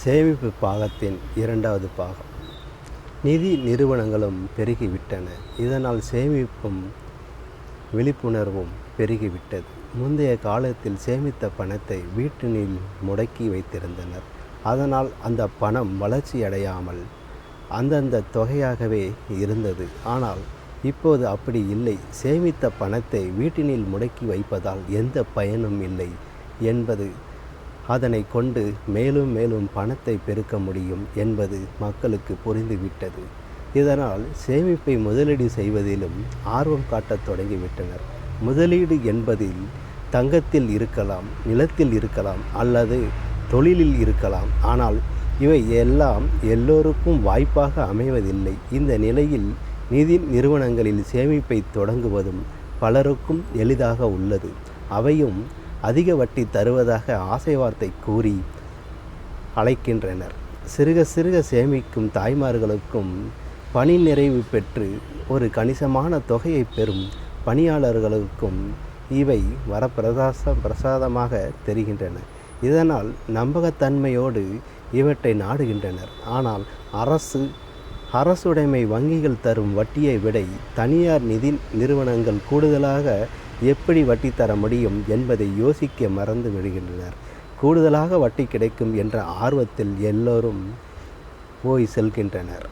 சேமிப்பு பாகத்தின் இரண்டாவது பாகம். நிதி நிறுவனங்களும் பெருகிவிட்டன. இதனால் சேமிப்பும் விழிப்புணர்வும் பெருகிவிட்டது. முந்தைய காலத்தில் சேமித்த பணத்தை வீட்டினில் முடக்கி வைத்திருந்தனர். அதனால் அந்த பணம் வளர்ச்சியடையாமல் அந்தந்த தொகையாகவே இருந்தது. ஆனால் இப்போது அப்படி இல்லை. சேமித்த பணத்தை வீட்டினில் முடக்கி வைப்பதால் எந்த பயனும் இல்லை என்பது, அதனை கொண்டு மேலும் மேலும் பணத்தை பெருக்க முடியும் என்பது மக்களுக்கு புரிந்துவிட்டது. இதனால் சேமிப்பை முதலீடு செய்வதிலும் ஆர்வம் காட்டத் தொடங்கிவிட்டனர். முதலீடு என்பதில் தங்கத்தில் இருக்கலாம், நிலத்தில் இருக்கலாம், அல்லது தொழிலில் இருக்கலாம். ஆனால் இவை எல்லாம் எல்லோருக்கும் வாய்ப்பாக அமைவதில்லை. இந்த நிலையில் நிதி நிறுவனங்களில் சேமிப்பை தொடங்குவதும் பலருக்கும் எளிதாக உள்ளது. அவையும் அதிக வட்டி தருவதாக ஆசை வார்த்தை கூறி அழைக்கின்றனர். சிறுக சிறுக சேமிக்கும் தாய்மார்களுக்கும் பணி நிறைவு பெற்று ஒரு கணிசமான தொகையை பெறும் பணியாளர்களுக்கும் இவை பிரசாதமாக தெரிகின்றன. இதனால் நம்பகத்தன்மையோடு இவற்றை நாடுகின்றனர். ஆனால் அரசுடைமை வங்கிகள் தரும் வட்டியை விட தனியார் நிதி நிறுவனங்கள் கூடுதலாக எப்படி வட்டி தர முடியும் என்பதை யோசிக்க மறந்து விடுகின்றனர். கூடுதலாக வட்டி கிடைக்கும் என்ற ஆர்வத்தில் எல்லோரும் போய் செல்கின்றனர்.